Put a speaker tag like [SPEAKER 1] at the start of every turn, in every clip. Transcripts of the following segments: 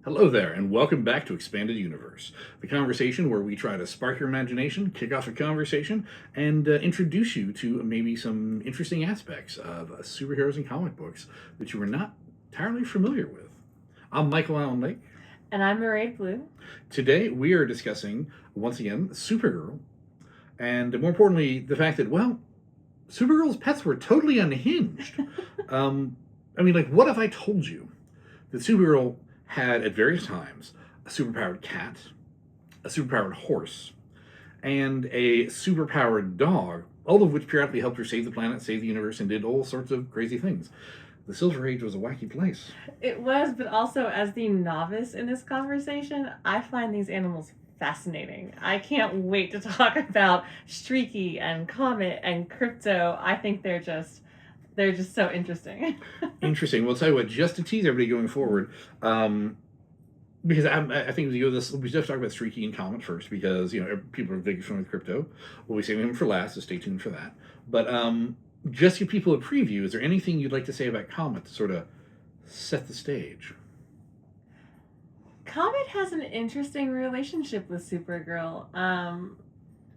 [SPEAKER 1] Hello there, and welcome back to Expanded Universe, the conversation where we try to spark your imagination, kick off a conversation, and introduce you to maybe some interesting aspects of superheroes and comic books that you were not entirely familiar with. I'm Michael Allen Lake.
[SPEAKER 2] And I'm Mairead Blue.
[SPEAKER 1] Today we are discussing, once again, Supergirl, and more importantly, the fact that, well, Supergirl's pets were totally unhinged. What if I told you that Supergirl had at various times a superpowered cat, a superpowered horse, and a superpowered dog, all of which periodically helped her save the planet, save the universe, and did all sorts of crazy things. The Silver Age was a wacky place.
[SPEAKER 2] It was, but also as the novice in this conversation, I find these animals fascinating. I can't wait to talk about Streaky and Comet and Krypto. I think they're just so interesting.
[SPEAKER 1] Interesting. Well, I'll tell you what, just to tease everybody going forward, because I think we just talk about Streaky and Comet first, because people are big familiar with Krypto. We'll be saving him for last, so stay tuned for that. But just to give people a preview, is there anything you'd like to say about Comet to sort of set the stage?
[SPEAKER 2] Comet has an interesting relationship with Supergirl.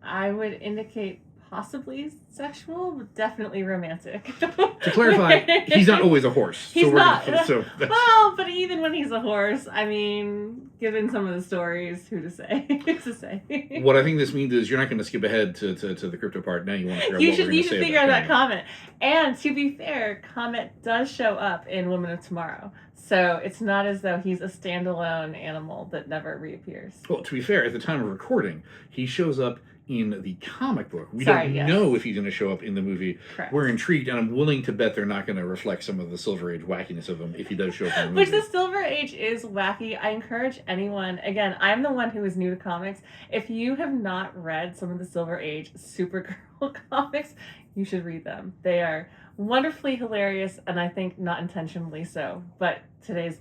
[SPEAKER 2] I would indicate possibly sexual, but definitely romantic.
[SPEAKER 1] To clarify, he's not always a horse.
[SPEAKER 2] He's not. Well, but even when he's a horse, I mean, given some of the stories, who's to say?
[SPEAKER 1] What I think this means is you're not going to skip ahead to the Krypto part. Now you want to figure out
[SPEAKER 2] you
[SPEAKER 1] what
[SPEAKER 2] should,
[SPEAKER 1] we're
[SPEAKER 2] you
[SPEAKER 1] going to
[SPEAKER 2] should
[SPEAKER 1] say
[SPEAKER 2] figure out
[SPEAKER 1] about
[SPEAKER 2] that Comet. And to be fair, Comet does show up in Women of Tomorrow. So it's not as though he's a standalone animal that never reappears.
[SPEAKER 1] Well, to be fair, at the time of recording, he shows up in the comic book. We don't know if he's going to show up in the movie.
[SPEAKER 2] Correct.
[SPEAKER 1] We're intrigued, and I'm willing to bet they're not going to reflect some of the Silver Age wackiness of him if he does show up in the movie.
[SPEAKER 2] Which the Silver Age is wacky. I encourage anyone, again, I'm the one who is new to comics. If you have not read some of the Silver Age Supergirl comics, you should read them. They are wonderfully hilarious, and I think not intentionally so, but today's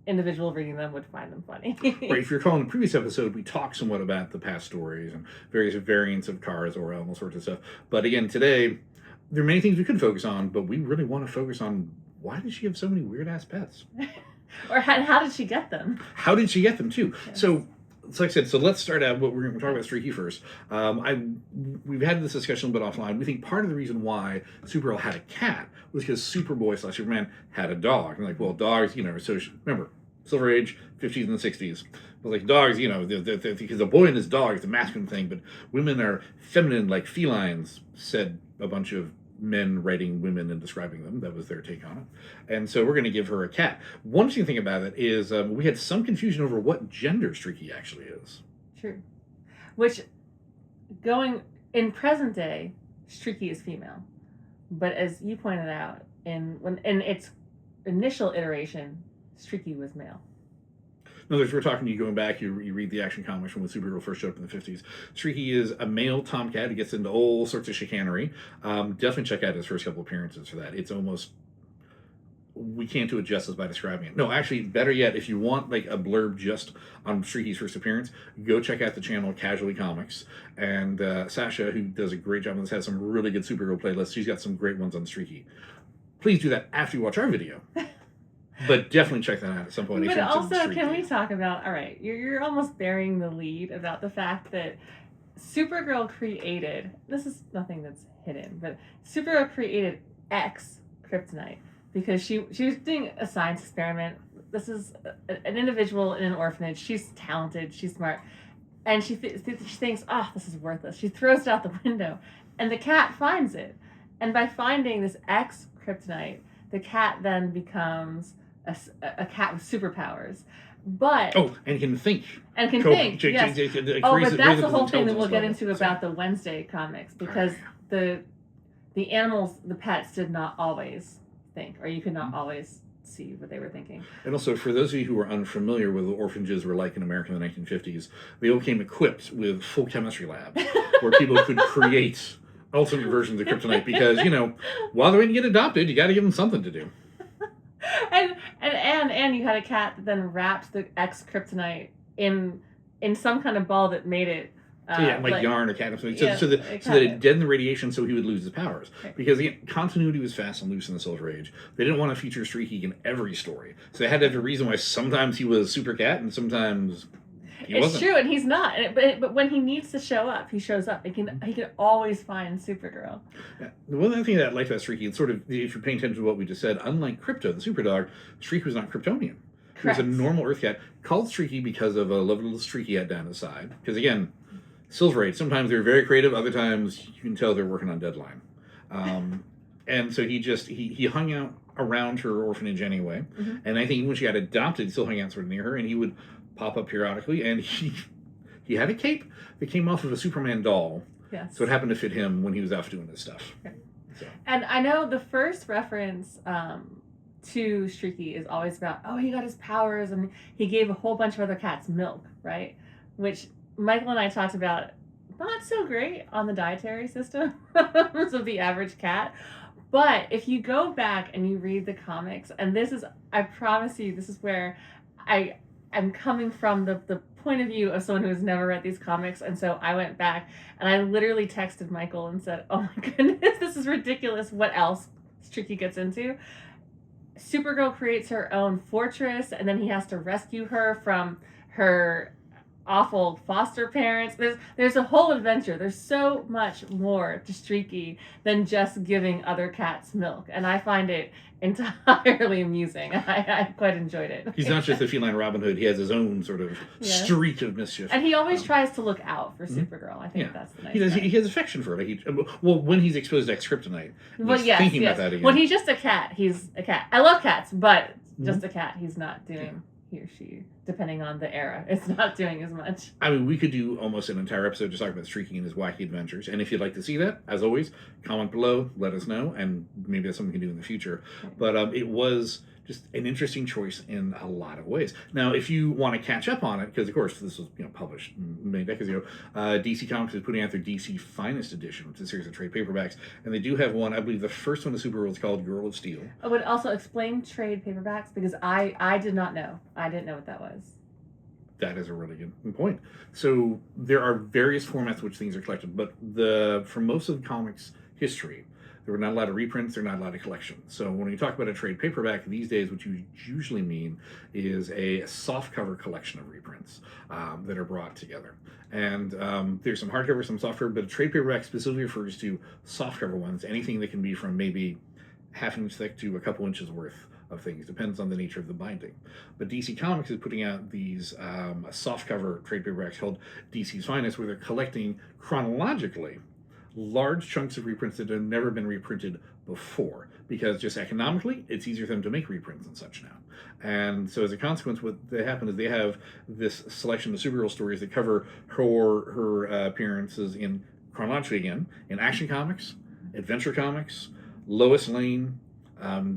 [SPEAKER 2] individual reading them would find them funny.
[SPEAKER 1] Right, if you're recalling the previous episode, we talked somewhat about the past stories and various variants of cars, Zor-El, and all sorts of stuff. But again, today, there are many things we could focus on, but we really want to focus on why did she have so many weird-ass pets?
[SPEAKER 2] Or how did she get them?
[SPEAKER 1] How did she get them, too?
[SPEAKER 2] Yes.
[SPEAKER 1] So like I said, so let's start out. We're going to talk about Streaky first. We've had this discussion a bit offline. We think part of the reason why Supergirl had a cat was because Superboy/Superman had a dog. And well, dogs, so remember, Silver Age, 50s and the 60s. But like dogs, because a boy and his dog is a masculine thing, but women are feminine like felines, said a bunch of men writing women and describing them. That was their take on it. And so we're going to give her a cat. One interesting thing about it is we had some confusion over what gender Streaky actually is.
[SPEAKER 2] True. Which, going in present day, Streaky is female. But as you pointed out, in its initial iteration, Streaky was male.
[SPEAKER 1] In other words, we're talking to you going back, you read the Action Comics from when Supergirl first showed up in the 50s. Streaky is a male tomcat who gets into all sorts of chicanery. Definitely check out his first couple appearances for that. It's almost, we can't do it justice by describing it. No, actually, better yet, if you want like a blurb just on Streaky's first appearance, go check out the channel Casually Comics. And Sasha, who does a great job on this, has some really good Supergirl playlists. She's got some great ones on Streaky. Please do that after you watch our video. But definitely check that out at some point.
[SPEAKER 2] But also, can we talk about, all right, you're almost bearing the lead about the fact that Supergirl created, this is nothing that's hidden, but Supergirl created X Kryptonite because she was doing a science experiment. This is an individual in an orphanage. She's talented, she's smart, and she thinks, this is worthless. She throws it out the window, and the cat finds it. And by finding this X Kryptonite, the cat then becomes a cat with superpowers. But
[SPEAKER 1] and can think.
[SPEAKER 2] And can think, yes. But that's the whole thing that we'll get into about the Wednesday comics, because the animals, the pets, did not always think, or you could not always see what they were thinking.
[SPEAKER 1] And also, for those of you who are unfamiliar with what orphanages were like in America in the 1950s, they all came equipped with full chemistry labs where people could create alternate versions of kryptonite because, while they're waiting to get adopted, you got to give them something to do.
[SPEAKER 2] And you had a cat that then wrapped the X kryptonite in some kind of ball that made it
[SPEAKER 1] like yarn or catnip,
[SPEAKER 2] Yeah,
[SPEAKER 1] so that it deadened the radiation, so he would lose his powers. Right. Because again, continuity was fast and loose in the Silver Age. They didn't want to feature Streaky in every story, so they had to have a reason why sometimes he was Supercat and sometimes he wasn't.
[SPEAKER 2] True, and he's not. But when he needs to show up, he shows up. He can always find Supergirl.
[SPEAKER 1] Yeah. One other thing that I liked about Streaky, it's sort of, if you're paying attention to what we just said, unlike Krypto the Superdog, Streaky was not Kryptonian. He was a normal Earth cat, called Streaky because of a lovely little streaky hat down his side. Because again, Silver Age, sometimes they're very creative, other times you can tell they're working on deadline. And so he hung out around her orphanage anyway. Mm-hmm. And I think when she got adopted, he still hung out sort of near her, and he would pop up periodically. And he had a cape that came off of a Superman doll.
[SPEAKER 2] Yes.
[SPEAKER 1] So it happened to fit him when he was off doing this stuff.
[SPEAKER 2] Okay. So. And I know the first reference to Streaky is always about, oh, he got his powers and he gave a whole bunch of other cats milk, right? Which Michael and I talked about, not so great on the dietary system of the average cat. But if you go back and you read the comics, and this is, I promise you, this is where I'm coming from the point of view of someone who has never read these comics. And so I went back and I literally texted Michael and said, oh my goodness, this is ridiculous. What else Streaky gets into? Supergirl creates her own fortress, and then he has to rescue her from her awful foster parents. There's a whole adventure. There's so much more to Streaky than just giving other cats milk, and I find it entirely amusing. I quite enjoyed it.
[SPEAKER 1] He's not just a feline Robin Hood. He has his own sort of streak of mischief,
[SPEAKER 2] and he always tries to look out for Supergirl. I think that's the nice thing.
[SPEAKER 1] He has affection for her. When he's exposed to Kryptonite, thinking about that again.
[SPEAKER 2] When he's just a cat, he's a cat. I love cats, but just a cat. He's not doing. He or she, depending on the era, it's not doing as much.
[SPEAKER 1] I mean, we could do almost an entire episode just talking about Streaky and his wacky adventures. And if you'd like to see that, as always, comment below, let us know, and maybe that's something we can do in the future. Okay. But it was just an interesting choice in a lot of ways. Now, if you want to catch up on it, because of course this was published many decades ago, DC Comics is putting out their DC Finest Edition, which is a series of trade paperbacks, and they do have one. I believe the first one of Supergirl is called Girl of Steel.
[SPEAKER 2] I would also explain trade paperbacks, because I did not know. I didn't know what that was.
[SPEAKER 1] That is a really good point. So there are various formats which things are collected, but for most of the comics history, there were not a lot of reprints, there are not a lot of collections. So when you talk about a trade paperback these days, what you usually mean is a softcover collection of reprints that are brought together. And there's some hardcover, some softcover, but a trade paperback specifically refers to softcover ones, anything that can be from maybe half an inch thick to a couple inches worth of things. Depends on the nature of the binding. But DC Comics is putting out these softcover trade paperbacks called DC's Finest, where they're collecting chronologically large chunks of reprints that have never been reprinted before, because just economically it's easier for them to make reprints and such now. And so as a consequence, what they happen is they have this selection of Supergirl stories that cover her appearances in chronologically again in Action Comics, Adventure Comics, Lois Lane,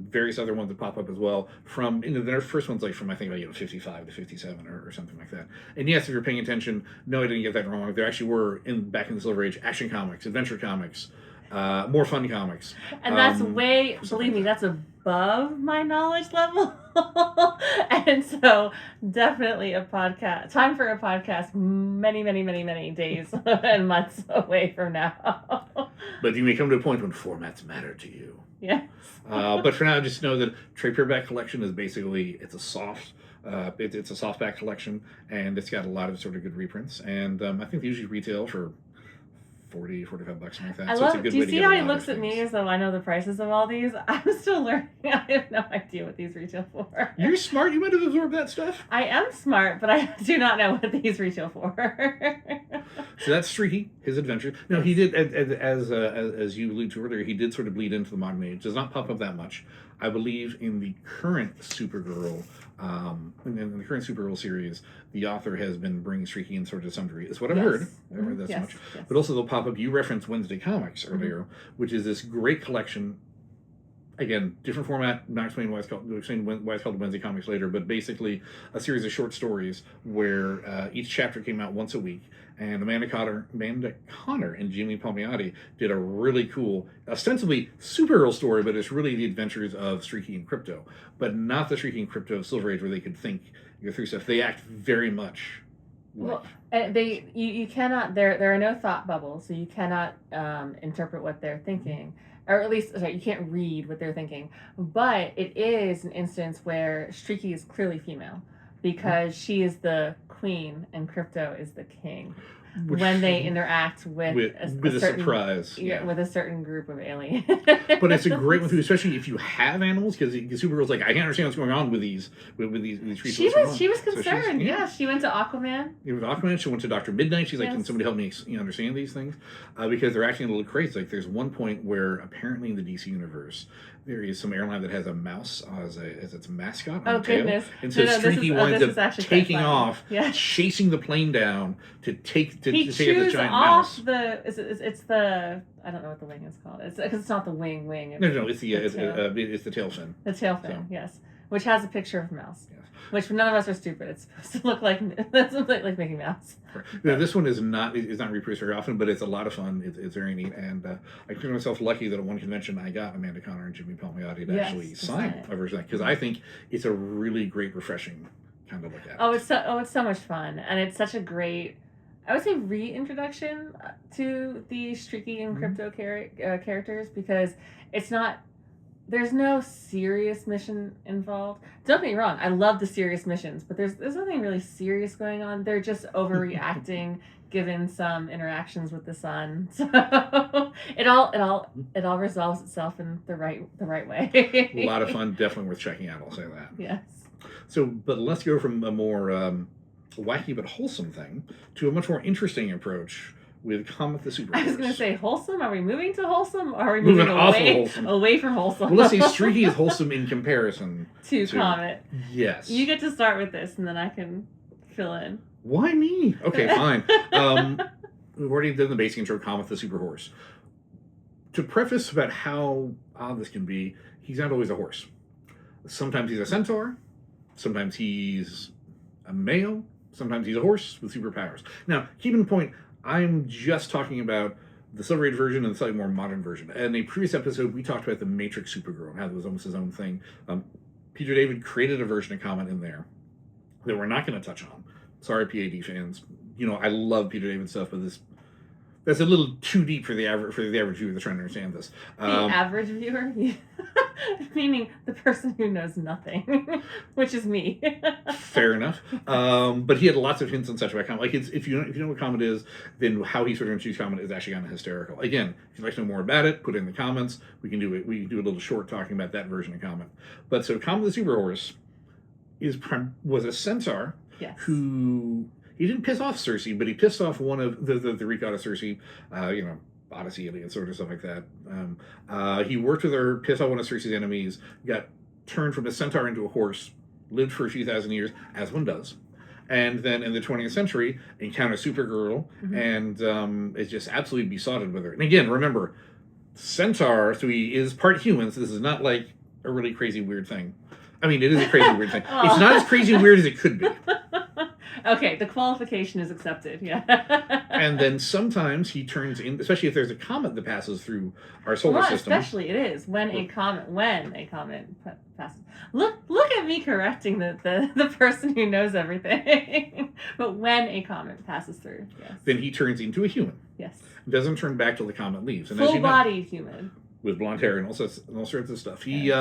[SPEAKER 1] various other ones that pop up as well. From their first one's like from I think about 55 to 57 or something like that. And yes, if you're paying attention, no, I didn't get that wrong. There actually were back in the Silver Age Action Comics, Adventure Comics, more fun comics.
[SPEAKER 2] And that's believe me, that's above my knowledge level. And so definitely time for a podcast many, many, many, many days and months away from now.
[SPEAKER 1] But you may come to a point when formats matter to you.
[SPEAKER 2] Yes.
[SPEAKER 1] But for now, just know that trade paperback collection is basically, it's a softback collection, and it's got a lot of sort of good reprints. And I think they usually retail for $40, $45, something like that.
[SPEAKER 2] It's a good way to get a lot of things. Do you see how he looks at me as though I know the prices of all these? I'm still learning. I have no idea what these retail for.
[SPEAKER 1] You're smart. You might have absorbed that stuff.
[SPEAKER 2] I am smart, but I do not know what these retail for.
[SPEAKER 1] So that's Streaky, his adventure. No, he did, as you alluded to earlier, he did sort of bleed into the modern age. Does not pop up that much. I believe in the current Supergirl, in the current Supergirl series, the author has been bringing Streaky in sort of to some degree. That's what I've heard. I haven't heard that so much. Yes. But also they'll pop up. You referenced Wednesday Comics earlier, which is this great collection. Again, different format. Not explaining why it's called Wednesday Comics later, but basically a series of short stories where each chapter came out once a week. And Amanda Connor and Jimmy Palmiotti did a really cool, ostensibly Supergirl story, but it's really the adventures of Streaky and Krypto. But not the Streaky and Krypto of Silver Age where they could think, go through stuff. They act very much
[SPEAKER 2] Well, you cannot there are no thought bubbles, so you cannot interpret what they're thinking, or at least sorry, you can't read what they're thinking. But it is an instance where Streaky is clearly female because she is the queen and Krypto is the king. When they interact with a certain,
[SPEAKER 1] surprise,
[SPEAKER 2] with a certain group of aliens.
[SPEAKER 1] But it's a great one too, especially if you have animals, because Supergirl's like, I can't understand what's going on with these creatures.
[SPEAKER 2] She was concerned. So she went to Aquaman.
[SPEAKER 1] With Aquaman, she went to Dr. Midnight. She's like, can somebody help me understand these things? Because they're acting a little crazy. Like there's one point where apparently in the DC universe there is some airline that has a mouse as its mascot on the tail.
[SPEAKER 2] Goodness.
[SPEAKER 1] And so Streaky winds up taking off, chasing the plane down to take out the giant mouse.
[SPEAKER 2] It's the I don't know what the wing is called. It's because it's not the wing.
[SPEAKER 1] No, it's the tail fin.
[SPEAKER 2] The tail fin, yes, which has a picture of a mouse. Yes. Which none of us are stupid. It's supposed to look like Mickey Mouse.
[SPEAKER 1] Now, this one is not reproduced very often, but it's a lot of fun. It's very neat, and I consider myself lucky that at one convention I got Amanda Connor and Jimmy Palmiotti to actually sign a version of that, because I think it's a really great, refreshing kind of look at it.
[SPEAKER 2] It's so much fun, and it's such a great, I would say, reintroduction to the Streaky and Krypto characters, because it's not. There's no serious mission involved. Don't get me wrong, I love the serious missions, but there's nothing really serious going on. They're just overreacting given some interactions with the sun. So it all resolves itself in the right way.
[SPEAKER 1] A lot of fun, definitely worth checking out, I'll say that.
[SPEAKER 2] Yes.
[SPEAKER 1] So, but let's go from a more wacky but wholesome thing to a much more interesting approach with Comet the Super-Horse.
[SPEAKER 2] I was going to say wholesome. Are we moving to wholesome? Or are we moving away from wholesome?
[SPEAKER 1] Well, let's say Streaky is wholesome in comparison
[SPEAKER 2] to Comet.
[SPEAKER 1] Yes.
[SPEAKER 2] You get to start with this, and then I can fill in.
[SPEAKER 1] Why me? Okay, fine. We've already done the basic intro, Comet the Super-Horse. To preface about how odd this can be, he's not always a horse. Sometimes he's a centaur. Sometimes he's a male. Sometimes he's a horse with superpowers. Now, keep in point, I'm just talking about the Silver-Age version and the slightly more modern version. In a previous episode, we talked about the Matrix Supergirl and how it was almost his own thing. Peter David created a version of Comet in there that we're not going to touch on. Sorry, PAD fans. I love Peter David stuff, but that's a little too deep for the average viewer that's trying to understand this.
[SPEAKER 2] The average viewer? Meaning the person who knows nothing, which is me.
[SPEAKER 1] Fair enough. But he had lots of hints and such about Comet. Like, if you know what Comet is, then how he sort of introduced Comet is actually kind of hysterical. Again, if you'd like to know more about it, put it in the comments. We can do it. We can do a little short talking about that version of Comet. But so Comet the Super-Horse was a centaur who... He didn't piss off Cersei, but he pissed off one of the recon of Cersei, Odyssey aliens, sort of stuff like that. He worked with her, pissed off one of Cersei's enemies, got turned from a centaur into a horse, lived for a few thousand years, as one does. And then in the 20th century, encountered Supergirl, and is just absolutely besotted with her. And again, remember, centaur, so he is part human, so this is not like a really crazy weird thing. I mean, it is a crazy weird thing. It's not as crazy weird as it could be.
[SPEAKER 2] Okay, the qualification is accepted, yeah.
[SPEAKER 1] And then sometimes he turns in, especially if there's a comet that passes through our solar system.
[SPEAKER 2] Especially it is when a comet passes. Look at me correcting the person who knows everything. But when a comet passes through, yes.
[SPEAKER 1] Then he turns into a human.
[SPEAKER 2] Yes.
[SPEAKER 1] Doesn't turn back till the comet leaves. And
[SPEAKER 2] full-bodied human. With
[SPEAKER 1] blonde hair and all sorts of stuff. He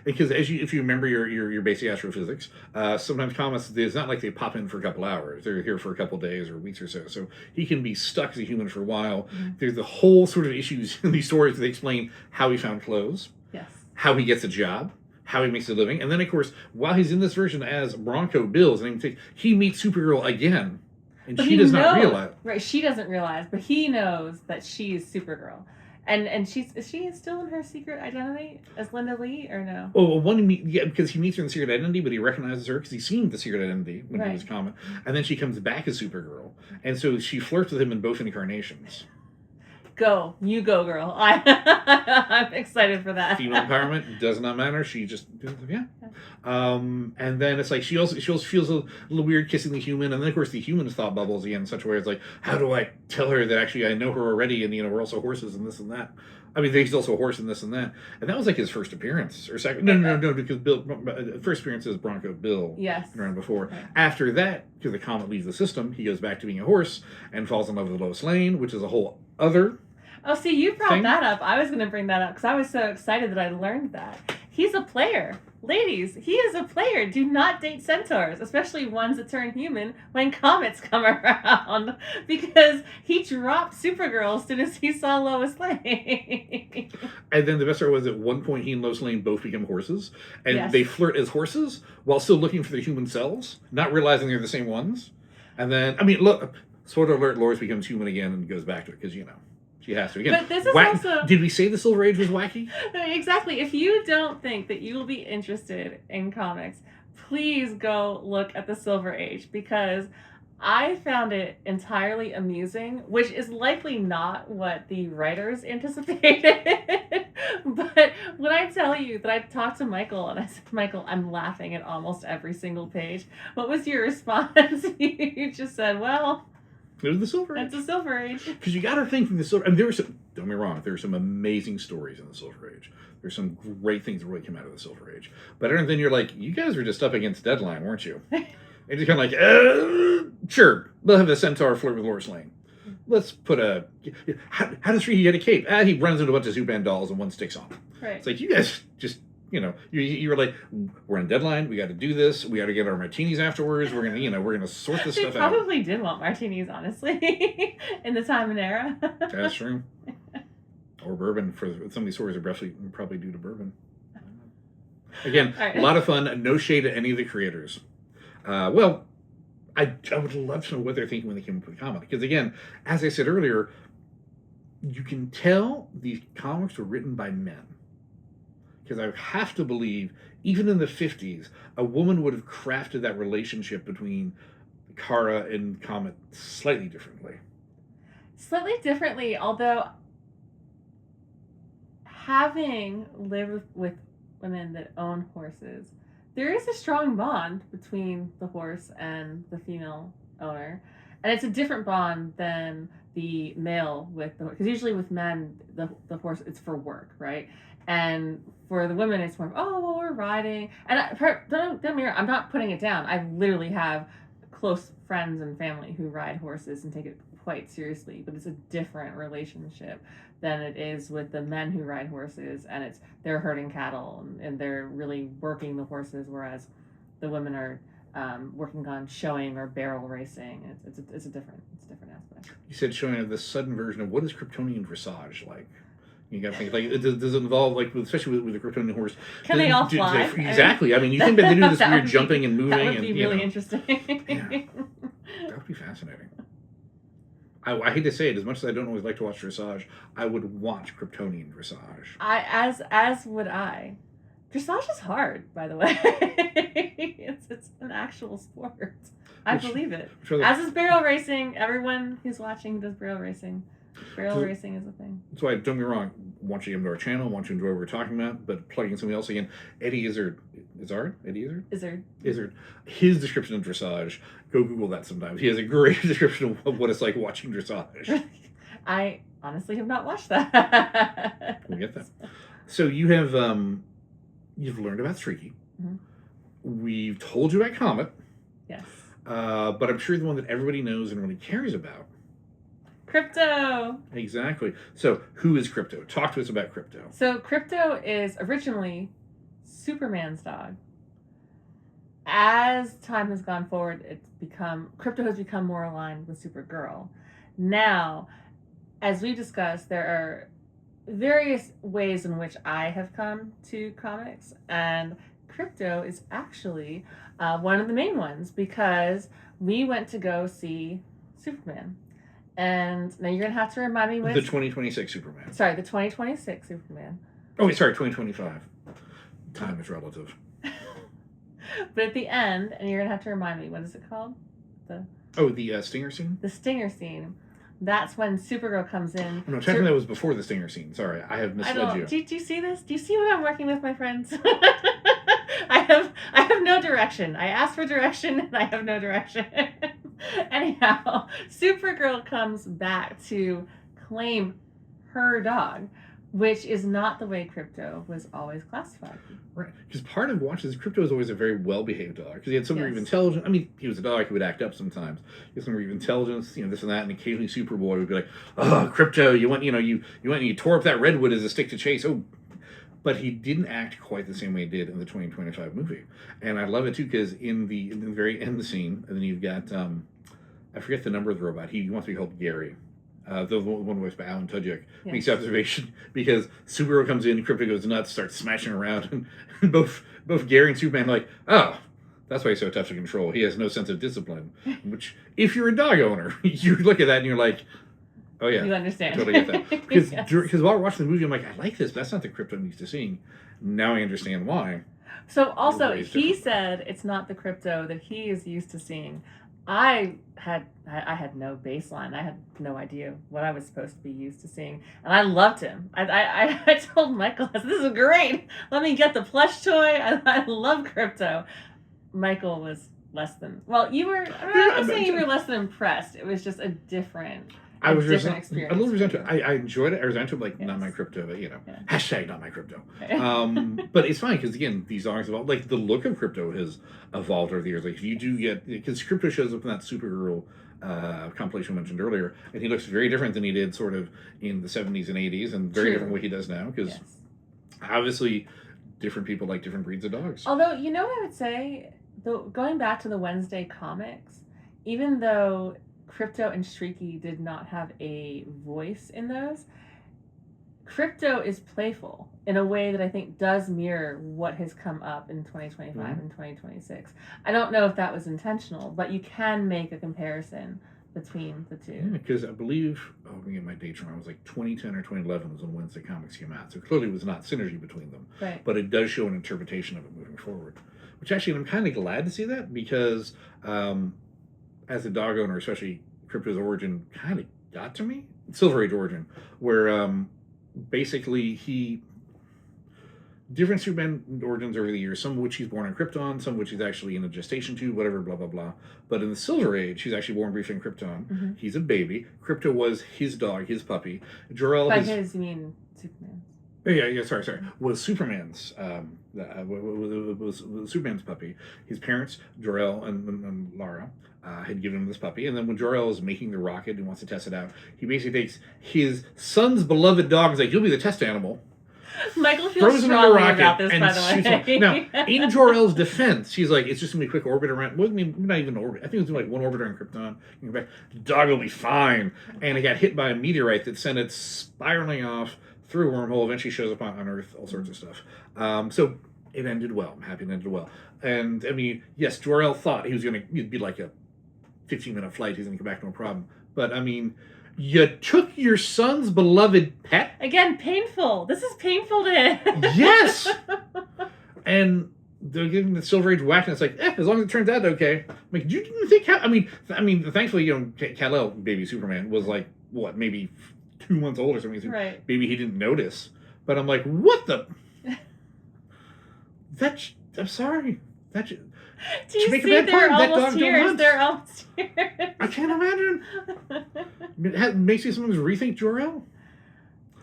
[SPEAKER 1] because if you remember your basic astrophysics, sometimes comets, it's not like they pop in for a couple hours. They're here for a couple days or weeks or so. So he can be stuck as a human for a while. There's the whole sort of issues in these stories that explain how he found clothes, how he gets a job, how he makes a living, and then of course while he's in this version as Bronco Bills, he meets Supergirl again, and she does not realize.
[SPEAKER 2] Right, she doesn't realize, but he knows that she is Supergirl. And is she still in her secret identity as Linda Lee, or no?
[SPEAKER 1] Oh, because he meets her in the secret identity, but he recognizes her because he's seen the secret identity when he was Comet. And then she comes back as Supergirl. And so she flirts with him in both incarnations.
[SPEAKER 2] You go, girl. I'm excited for that.
[SPEAKER 1] Female empowerment does not matter. She just, and then it's like she also feels a little weird kissing the human, and then of course the human's thought bubbles again in such a way it's like, how do I tell her that actually I know her already, and we're also horses and this and that. I mean, he's also a horse in this and that. And that was like his first appearance. Or second. No, because first appearance is Bronco Bill.
[SPEAKER 2] Yes.
[SPEAKER 1] Around before.
[SPEAKER 2] Okay.
[SPEAKER 1] After that, because the Comet leaves the system, he goes back to being a horse and falls in love with Lois Lane, which is a whole other.
[SPEAKER 2] Oh, see, you brought
[SPEAKER 1] thing.
[SPEAKER 2] that up. I was going to bring that up because I was so excited that I learned that. He's a player. Ladies, he is a player. Do not date centaurs, especially ones that turn human when comets come around, because he dropped Supergirl as soon as he saw Lois Lane.
[SPEAKER 1] And then the best part was at one point he and Lois Lane both become horses, and
[SPEAKER 2] Yes.
[SPEAKER 1] they flirt as horses while still looking for their human selves, not realizing they're the same ones. And then, I mean, look, spoiler alert, Lois becomes human again and goes back to it, because, you know, she has to. Again,
[SPEAKER 2] But this is also...
[SPEAKER 1] Did we say the Silver Age was wacky?
[SPEAKER 2] Exactly. If you don't think that you will be interested in comics, please go look at the Silver Age, because I found it entirely amusing, which is likely not what the writers anticipated. But when I tell you that I talked to Michael and I said, Michael, I'm laughing at almost every single page, what was your response? You just said, well,
[SPEAKER 1] It was the Silver Age.
[SPEAKER 2] it's a Silver Age.
[SPEAKER 1] Because you got to think from the Silver. I mean, there were some. Don't get me wrong. There were some amazing stories in the Silver Age. There's some great things that really came out of the Silver Age. But then you're like, you guys were just up against deadline, weren't you? And you're kind of like, sure, we'll have the Centaur flirt with Lois Lane. Let's put a. How does Streaky get a cape? He runs into a bunch of Zuband dolls and one sticks on him.
[SPEAKER 2] Right.
[SPEAKER 1] It's like, you guys just. You know, you were like, we're on deadline. We got to do this. We got to get our martinis afterwards. We're gonna sort this stuff out.
[SPEAKER 2] They probably did want martinis, honestly, in the time and era.
[SPEAKER 1] That's true. Or bourbon. For some of these stories are probably due to bourbon. Again,
[SPEAKER 2] Right.
[SPEAKER 1] A lot of fun. No shade to any of the creators. Well, I would love to know what they're thinking when they came up with the comic. Because again, as I said earlier, you can tell these comics were written by men. Because I have to believe, even in the 50s, a woman would have crafted that relationship between Kara and Comet slightly differently.
[SPEAKER 2] Slightly differently, although having lived with women that own horses, there is a strong bond between the horse and the female owner. And it's a different bond than the male with the horse. Because usually with men, the horse, it's for work, right? And for the women, it's more, oh, well, we're riding. And don't get me wrong, I'm not putting it down. I literally have close friends and family who ride horses and take it quite seriously. But it's a different relationship than it is with the men who ride horses. And they're herding cattle and they're really working the horses, whereas the women are working on showing or barrel racing. It's a different aspect.
[SPEAKER 1] You said showing this sudden version of what is Kryptonian dressage like? You got to think, like, does it involve, like, especially with the Kryptonian horse?
[SPEAKER 2] Can they all fly?
[SPEAKER 1] Exactly. I mean, you think that they do this weird jumping and moving?
[SPEAKER 2] That would be really interesting.
[SPEAKER 1] Yeah. That would be fascinating. I hate to say it, as much as I don't always like to watch dressage, I would watch Kryptonian dressage.
[SPEAKER 2] As would I. Dressage is hard, by the way. it's an actual sport. I believe it. As is barrel racing. Everyone who's watching does barrel racing. Barrel racing is a thing.
[SPEAKER 1] That's why, don't get me wrong, want you to come to our channel, want you to enjoy what we're talking about, but plugging something else again, Eddie Izzard. His description of dressage, go Google that sometimes. He has a great description of what it's like watching dressage.
[SPEAKER 2] I honestly have not watched that.
[SPEAKER 1] We'll get that. So you have, you've learned about Streaky.
[SPEAKER 2] Mm-hmm.
[SPEAKER 1] We've told you about Comet.
[SPEAKER 2] Yes.
[SPEAKER 1] But I'm sure the one that everybody knows and really cares about.
[SPEAKER 2] Krypto!
[SPEAKER 1] Exactly. So, who is Krypto? Talk to us about Krypto.
[SPEAKER 2] So, Krypto is originally Superman's dog. As time has gone forward, Krypto has become more aligned with Supergirl. Now, as we discussed, there are various ways in which I have come to comics, and Krypto is actually one of the main ones, because we went to go see Superman. And now you're going to have to remind me what
[SPEAKER 1] the 2026 Superman.
[SPEAKER 2] Sorry, the 2026 Superman.
[SPEAKER 1] Oh, wait, sorry, 2025. Time is relative.
[SPEAKER 2] But at the end, and you're going to have to remind me, what is it called?
[SPEAKER 1] The Stinger scene?
[SPEAKER 2] The Stinger scene. That's when Supergirl comes in.
[SPEAKER 1] No, technically that was before the Stinger scene. Sorry, I have misled you.
[SPEAKER 2] Do you see this? Do you see what I'm working with, my friends? I have no direction. I asked for direction, and I have no direction. Anyhow, Supergirl comes back to claim her dog, which is not the way Krypto was always classified.
[SPEAKER 1] Right. Because part of Watch is Krypto is always a very well-behaved dog. Because he had some degree of
[SPEAKER 2] Yes.
[SPEAKER 1] intelligence. I mean, he was a dog. He would act up sometimes. He had some degree of intelligence, this and that. And occasionally Superboy would be like, "Oh, Krypto, you went and you tore up that redwood as a stick to chase." Oh, but he didn't act quite the same way he did in the 2025 movie. And I love it too because in the very end of the scene, and then you've got I forget the number of the robot. He wants to be called Gary. The one voiced by Alan Tudyk makes the observation because Supergirl comes in, Krypto goes nuts, starts smashing around, and both Gary and Superman are like, "Oh, that's why he's so tough to control. He has no sense of discipline." Which, if you're a dog owner, you look at that and you're like, "Oh yeah,
[SPEAKER 2] you understand."
[SPEAKER 1] Totally get that." Because
[SPEAKER 2] Yes.
[SPEAKER 1] while watching the movie, I'm like, "I like this, but that's not the Krypto I'm used to seeing." Now I understand why.
[SPEAKER 2] So also,
[SPEAKER 1] Raised
[SPEAKER 2] he
[SPEAKER 1] differently.
[SPEAKER 2] said it's not the Krypto that he is used to seeing. I had no baseline. I had no idea what I was supposed to be used to seeing, and I loved him. I told Michael, "This is great. Let me get the plush toy. I love Krypto." Michael was less than you were. I'm not saying you were less than impressed. It was just a different.
[SPEAKER 1] I was
[SPEAKER 2] different
[SPEAKER 1] a
[SPEAKER 2] experience.
[SPEAKER 1] little resentful.
[SPEAKER 2] for you.
[SPEAKER 1] I enjoyed it. I resented like
[SPEAKER 2] Yes.
[SPEAKER 1] not my Krypto, but
[SPEAKER 2] Yeah.
[SPEAKER 1] hashtag not my Krypto. But it's fine because again, these dogs evolved. Like the look of Krypto has evolved over the years. Like if you do get because Krypto shows up in that Supergirl compilation we mentioned earlier, and he looks very different than he did sort of in the 70s and 80s, and very
[SPEAKER 2] True.
[SPEAKER 1] different what he does now because
[SPEAKER 2] Yes.
[SPEAKER 1] obviously different people like different breeds of dogs.
[SPEAKER 2] Although, you know what I would say? Going back to the Wednesday comics, even though Krypto and Streaky did not have a voice in those, Krypto is playful in a way that I think does mirror what has come up in 2025 and 2026. I don't know if that was intentional, but you can make a comparison between the two.
[SPEAKER 1] Because I believe, let me get my dates wrong, it was like 2010 or 2011 was when Wednesday Comics came out. So clearly it was not synergy between them.
[SPEAKER 2] Right.
[SPEAKER 1] But it does show an interpretation of it moving forward. Which actually, I'm kind of glad to see that because as a dog owner, especially Krypto's origin kind of got to me. Silver Age origin, where basically different Superman origins over the years, some of which he's born on Krypton, some of which he's actually in a gestation tube, whatever, blah, blah, blah. But in the Silver Age, he's actually born briefly in Krypton.
[SPEAKER 2] Mm-hmm.
[SPEAKER 1] He's a baby. Krypto was his dog, his puppy. Jor-El,
[SPEAKER 2] By his, you mean Superman?
[SPEAKER 1] Yeah, sorry. Was Superman's, was Superman's puppy. His parents, Jor-El and Lara, had given him this puppy. And then when Jor-El is making the rocket and wants to test it out, he basically takes his son's beloved dog and is like, "You'll be the test animal."
[SPEAKER 2] Michael feels
[SPEAKER 1] Throws him in the
[SPEAKER 2] strongly
[SPEAKER 1] rocket
[SPEAKER 2] about this,
[SPEAKER 1] and
[SPEAKER 2] by the
[SPEAKER 1] shoots
[SPEAKER 2] way.
[SPEAKER 1] him. Now, in Jor-El's defense, she's like, "It's just gonna be a quick orbit around." Well, I mean, not even orbit. I think it was like one orbit around Krypton. You go back, the dog will be fine. And it got hit by a meteorite that sent it spiraling off through a wormhole. Eventually, shows up on Earth. All sorts of stuff. So it ended well. I'm happy it ended well. And I mean, yes, Jor-El thought he'd be like a 15-minute flight. He's gonna come back no problem. But I mean, you took your son's beloved pet.
[SPEAKER 2] Again, painful. This is painful to him.
[SPEAKER 1] Yes. And they're giving the Silver Age Wackiness like, as long as it turns out okay. I'm like, you didn't think? I mean, thankfully, Kal-El, baby Superman, was like what, maybe 2 months old or something.
[SPEAKER 2] Right.
[SPEAKER 1] Maybe he didn't notice. But I'm like, what the? I'm sorry.
[SPEAKER 2] Do you
[SPEAKER 1] make a
[SPEAKER 2] see
[SPEAKER 1] bad
[SPEAKER 2] they're
[SPEAKER 1] pun, that
[SPEAKER 2] almost
[SPEAKER 1] dog don't
[SPEAKER 2] tears?
[SPEAKER 1] hunt.
[SPEAKER 2] They're almost tears.
[SPEAKER 1] I can't imagine. It makes you sometimes rethink Jor-El.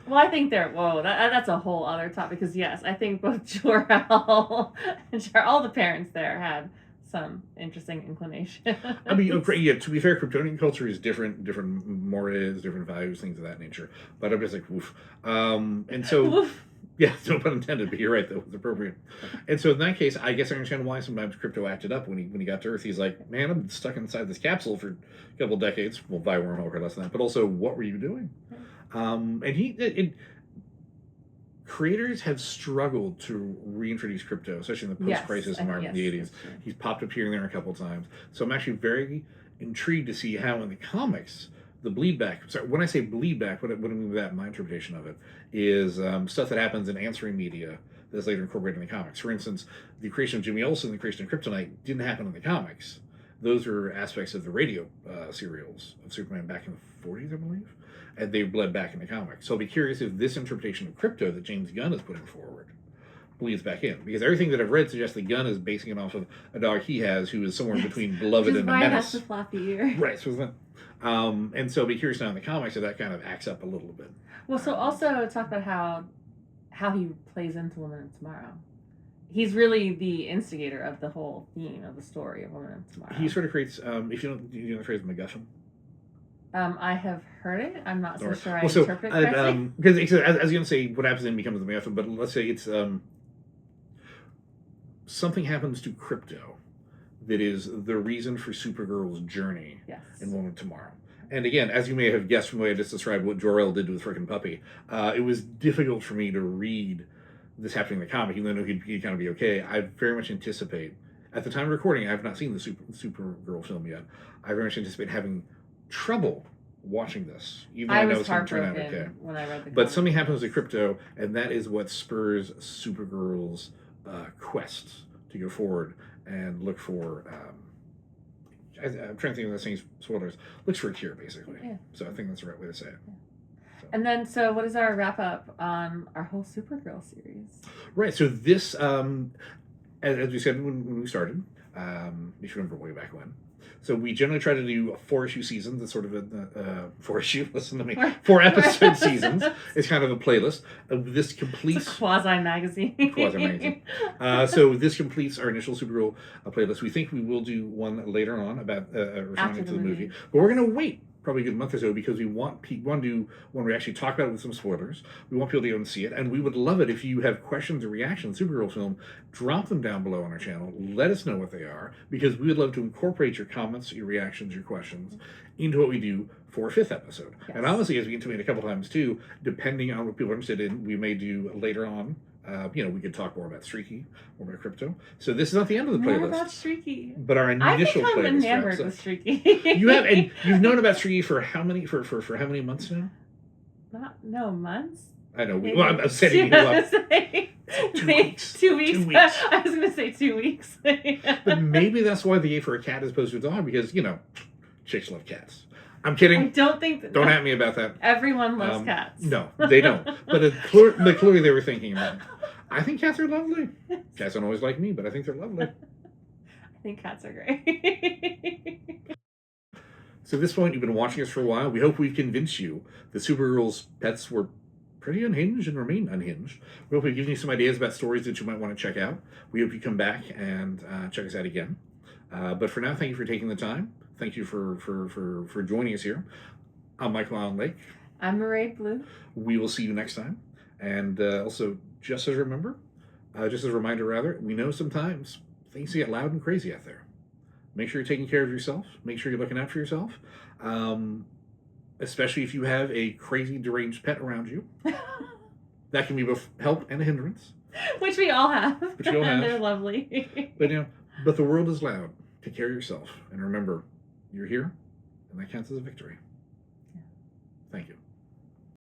[SPEAKER 2] Well, I think that's a whole other topic because yes, I think both Jor-El and all the parents there had some interesting inclination.
[SPEAKER 1] I mean, yeah, to be fair, Kryptonian culture is different mores, different values, things of that nature. But I'm just like, woof. And so,
[SPEAKER 2] Woof.
[SPEAKER 1] yeah, no pun intended, but you're right, that was appropriate. And so in that case, I guess I understand why sometimes Krypto acted up when he got to Earth. He's like, "Man, I'm stuck inside this capsule for a couple decades." Well, by wormhole or less than that. But also, what were you doing? And creators have struggled to reintroduce Krypto, especially in the post-crisis environment in the 80s. He's popped up here and there a couple of times. So I'm actually very intrigued to see how in the comics, the Bleedback, sorry, when I say Bleedback, what I mean by that, my interpretation of it, is stuff that happens in answering media that's later incorporated in the comics. For instance, the creation of Jimmy Olsen, the creation of Kryptonite, didn't happen in the comics. Those are aspects of the radio serials of Superman back in the 40s, I believe. And they bled back in the comics. So I'll be curious if this interpretation of Krypto that James Gunn is putting forward bleeds back in. Because everything that I've read suggests that Gunn is basing it off of a dog he has who is somewhere between beloved and a
[SPEAKER 2] Why it
[SPEAKER 1] menace.
[SPEAKER 2] has the floppy ear.
[SPEAKER 1] Right. So And so, be curious now in the comics if that kind of acts up a little bit.
[SPEAKER 2] Well, so also talk about how he plays into Woman of Tomorrow. He's really the instigator of the whole theme of the story of Woman of Tomorrow.
[SPEAKER 1] He sort of creates, if you don't, you know the phrase MacGuffin?
[SPEAKER 2] I have heard it. I'm not so sure I
[SPEAKER 1] well, so,
[SPEAKER 2] interpret correctly.
[SPEAKER 1] Because as you're going to say, what happens then becomes the MacGuffin, but let's say it's something happens to Krypto that is the reason for Supergirl's journey in Woman of Tomorrow. And again, as you may have guessed from the way I just described what Zor-El did to his frickin' puppy, it was difficult for me to read this happening in the comic, even though he'd kind of be okay. I very much anticipate, at the time of recording, I have not seen the Supergirl film yet. I very much anticipate having trouble watching this, even though I know it's going to turn out okay.
[SPEAKER 2] When I read the
[SPEAKER 1] but something happens to Krypto, and that is what spurs Supergirl's quest to go forward and look for. I'm trying to think of the same spoilers. Looks for a cure, basically. Yeah. So I think that's the right way to say it. So.
[SPEAKER 2] And then, so what is our wrap up on our whole Supergirl series?
[SPEAKER 1] Right. So this, as we said when we started, if you remember way back when. So we generally try to do 4-issue seasons. It's sort of a 4-issue. Listen to me. 4-episode seasons. It's kind of a playlist. This completes
[SPEAKER 2] it's a quasi magazine.
[SPEAKER 1] So this completes our initial Supergirl playlist. We think we will do one later on about responding to the movie, but we're going to wait probably a good month or so because we want to do when we actually talk about it with some spoilers. We want people to go and see it, and we would love it if you have questions or reactions to Supergirl film. Drop them down below on our channel. Let us know what they are because we would love to incorporate your comments, your reactions, your questions into what we do for a 5th episode. Yes. And obviously, as we intimated a couple times too, depending on what people are interested in, we may do later on. We could talk more about Streaky, more about Krypto. So this is not the end of the playlist.
[SPEAKER 2] More about Streaky.
[SPEAKER 1] But our initial playlist.
[SPEAKER 2] I'm enamored with Streaky.
[SPEAKER 1] You have, and you've known about Streaky for how many months now?
[SPEAKER 2] Months.
[SPEAKER 1] I know. Well, I'm setting you up. 2 weeks.
[SPEAKER 2] 2 weeks. 2 weeks. I was going to say 2 weeks.
[SPEAKER 1] But maybe that's why the A for a cat is opposed to a dog because chicks love cats. I'm kidding.
[SPEAKER 2] I don't think that.
[SPEAKER 1] Don't at me about that.
[SPEAKER 2] Everyone loves cats.
[SPEAKER 1] No, they don't. But clearly they were thinking about it. I think cats are lovely. Cats don't always like me, but I think they're lovely.
[SPEAKER 2] I think cats are great.
[SPEAKER 1] So at this point, you've been watching us for a while. We hope we've convinced you that Supergirl's pets were pretty unhinged and remain unhinged. We hope we've given you some ideas about stories that you might want to check out. We hope you come back and check us out again. But for now, thank you for taking the time. Thank you for joining us here. I'm Michael Allen Lake.
[SPEAKER 2] I'm Mairead Blue.
[SPEAKER 1] We will see you next time. And also, just as a reminder, we know sometimes things get loud and crazy out there. Make sure you're taking care of yourself. Make sure you're looking out for yourself. Especially if you have a crazy, deranged pet around you. That can be both help and a hindrance.
[SPEAKER 2] Which we all have.
[SPEAKER 1] And
[SPEAKER 2] they're lovely.
[SPEAKER 1] But the world is loud. Take care of yourself. And remember, you're here, and that counts as a victory.